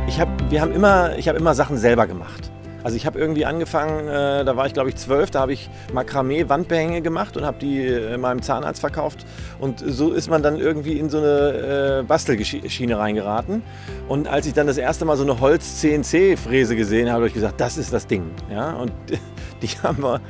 Ich habe immer Sachen selber gemacht. Also ich habe irgendwie angefangen, da war ich glaube ich 12, da habe ich Makramee-Wandbehänge gemacht und habe die meinem Zahnarzt verkauft. Und so ist man dann irgendwie in so eine Bastelschiene reingeraten. Und als ich dann das erste Mal so eine Holz-CNC-Fräse gesehen habe, habe ich gesagt, das ist das Ding. Ja? Und die habe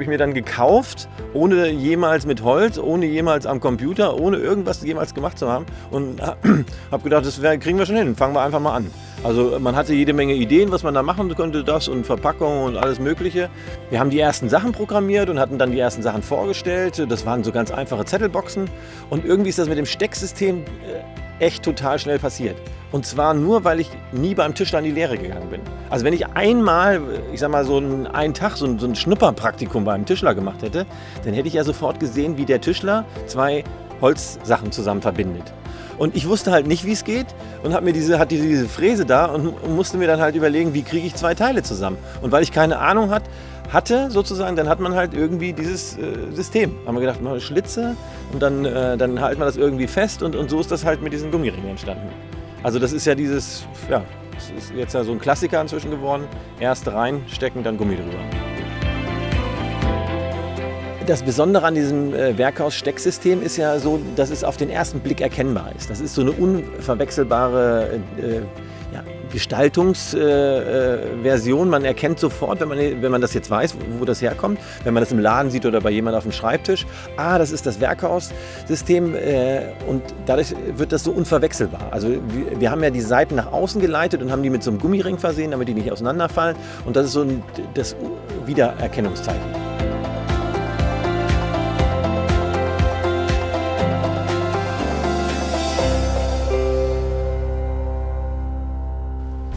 ich mir dann gekauft, ohne jemals mit Holz, ohne jemals am Computer, ohne irgendwas jemals gemacht zu haben. Und habe gedacht, kriegen wir schon hin, fangen wir einfach mal an. Also man hatte jede Menge Ideen, was man da machen könnte, das und Verpackungen und alles Mögliche. Wir haben die ersten Sachen programmiert und hatten dann die ersten Sachen vorgestellt. Das waren so ganz einfache Zettelboxen. Und irgendwie ist das mit dem Stecksystem echt total schnell passiert. Und zwar nur, weil ich nie beim Tischler in die Lehre gegangen bin. Also wenn ich einmal, ich sag mal so einen Tag, so ein Schnupperpraktikum beim Tischler gemacht hätte, dann hätte ich ja sofort gesehen, wie der Tischler zwei Holzsachen zusammen verbindet. Und ich wusste halt nicht, wie es geht und hatte diese Fräse da und musste mir dann halt überlegen, wie kriege ich zwei Teile zusammen. Und weil ich keine Ahnung hatte sozusagen, dann hat man halt irgendwie dieses System. Haben wir gedacht, mal Schlitze und dann halten wir das irgendwie fest und so ist das halt mit diesen Gummiringen entstanden. Also das ist ja das ist jetzt ja so ein Klassiker inzwischen geworden. Erst reinstecken, dann Gummi drüber. Das Besondere an diesem Werkhaus-Stecksystem ist ja so, dass es auf den ersten Blick erkennbar ist. Das ist so eine unverwechselbare Gestaltungsversion. Man erkennt sofort, wenn man das jetzt weiß, wo das herkommt, wenn man das im Laden sieht oder bei jemandem auf dem Schreibtisch, das ist das Werkhaus-System und dadurch wird das so unverwechselbar. Also wir haben ja die Seiten nach außen geleitet und haben die mit so einem Gummiring versehen, damit die nicht auseinanderfallen und das ist so das Wiedererkennungszeichen.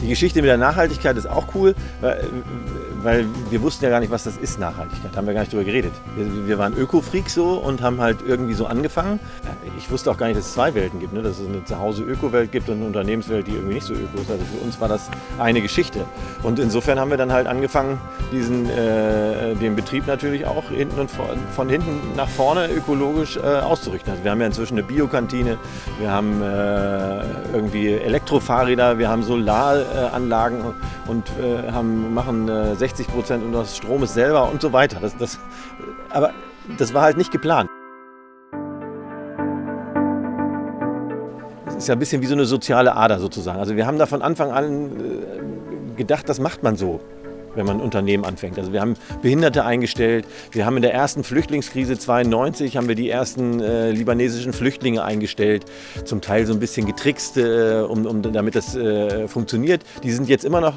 Die Geschichte mit der Nachhaltigkeit ist auch cool, weil wir wussten ja gar nicht, was das ist, Nachhaltigkeit. Da haben wir gar nicht drüber geredet. Wir waren Öko-Freaks so und haben halt irgendwie so angefangen. Ich wusste auch gar nicht, dass es zwei Welten gibt, ne? Dass es eine Zuhause-Öko-Welt gibt und eine Unternehmenswelt, die irgendwie nicht so öko ist. Also für uns war das eine Geschichte. Und insofern haben wir dann halt angefangen, den Betrieb natürlich auch von hinten nach vorne ökologisch auszurichten. Also wir haben ja inzwischen eine Biokantine, wir haben irgendwie Elektrofahrräder, wir haben Solaranlagen und machen 60% unseres Stromes selber und so weiter. Aber das war halt nicht geplant. Das ist ja ein bisschen wie so eine soziale Ader sozusagen. Also wir haben da von Anfang an gedacht, das macht man so, wenn man ein Unternehmen anfängt. Also wir haben Behinderte eingestellt, wir haben in der ersten Flüchtlingskrise 92 haben wir die ersten libanesischen Flüchtlinge eingestellt, zum Teil so ein bisschen getrickst, damit das funktioniert. Die sind jetzt immer noch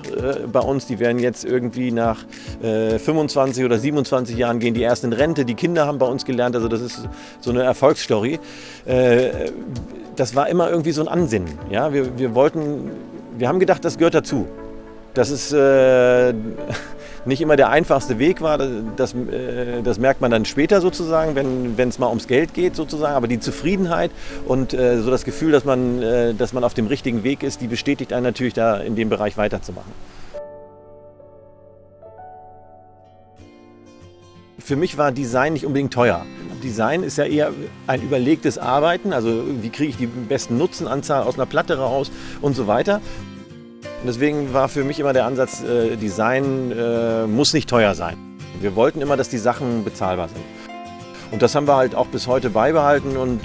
bei uns, die werden jetzt irgendwie nach 25 oder 27 Jahren gehen die erst in Rente, die Kinder haben bei uns gelernt, also das ist so eine Erfolgsstory. Das war immer irgendwie so ein Ansinnen. Ja? Wir haben gedacht, das gehört dazu. Dass es nicht immer der einfachste Weg war, das merkt man dann später sozusagen, wenn es mal ums Geld geht sozusagen. Aber die Zufriedenheit und so das Gefühl, dass man auf dem richtigen Weg ist, die bestätigt einen natürlich da in dem Bereich weiterzumachen. Für mich war Design nicht unbedingt teuer. Design ist ja eher ein überlegtes Arbeiten, also wie kriege ich die besten Nutzenanzahl aus einer Platte raus und so weiter. Und deswegen war für mich immer der Ansatz, Design muss nicht teuer sein. Wir wollten immer, dass die Sachen bezahlbar sind. Und das haben wir halt auch bis heute beibehalten und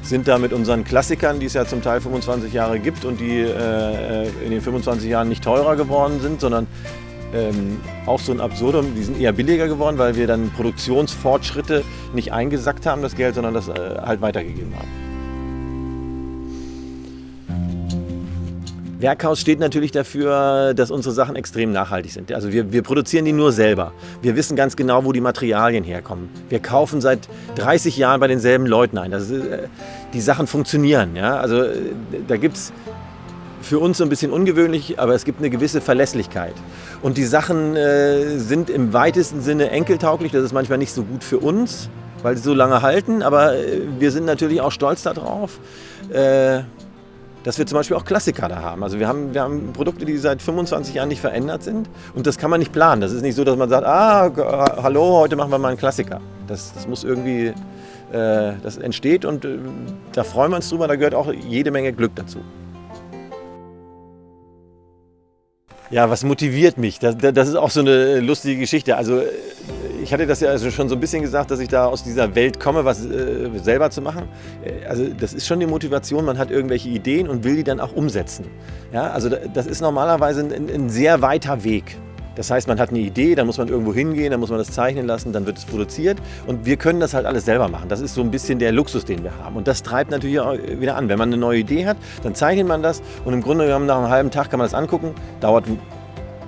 sind da mit unseren Klassikern, die es ja zum Teil 25 Jahre gibt und die in den 25 Jahren nicht teurer geworden sind, sondern auch so ein Absurdum, die sind eher billiger geworden, weil wir dann Produktionsfortschritte nicht eingesackt haben, das Geld, sondern das halt weitergegeben haben. Werkhaus steht natürlich dafür, dass unsere Sachen extrem nachhaltig sind. Also wir produzieren die nur selber. Wir wissen ganz genau, wo die Materialien herkommen. Wir kaufen seit 30 Jahren bei denselben Leuten ein. Die Sachen funktionieren. Ja? Also da gibt es für uns so ein bisschen ungewöhnlich, aber es gibt eine gewisse Verlässlichkeit. Und die Sachen sind im weitesten Sinne enkeltauglich. Das ist manchmal nicht so gut für uns, weil sie so lange halten. Aber wir sind natürlich auch stolz darauf, dass wir zum Beispiel auch Klassiker da haben. Also wir haben Produkte, die seit 25 Jahren nicht verändert sind und das kann man nicht planen. Das ist nicht so, dass man sagt, hallo, heute machen wir mal einen Klassiker. Das muss irgendwie das entsteht und da freuen wir uns drüber, da gehört auch jede Menge Glück dazu. Ja, was motiviert mich? Das ist auch so eine lustige Geschichte. Also ich hatte das ja also schon so ein bisschen gesagt, dass ich da aus dieser Welt komme, was selber zu machen. Also das ist schon die Motivation, man hat irgendwelche Ideen und will die dann auch umsetzen. Ja, also das ist normalerweise ein sehr weiter Weg. Das heißt, man hat eine Idee, dann muss man irgendwo hingehen, dann muss man das zeichnen lassen, dann wird es produziert und wir können das halt alles selber machen. Das ist so ein bisschen der Luxus, den wir haben und das treibt natürlich auch wieder an. Wenn man eine neue Idee hat, dann zeichnet man das und im Grunde genommen nach einem halben Tag kann man das angucken, dauert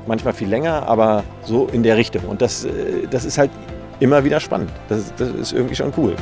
manchmal viel länger, aber so in der Richtung und das ist halt immer wieder spannend. Das ist irgendwie schon cool.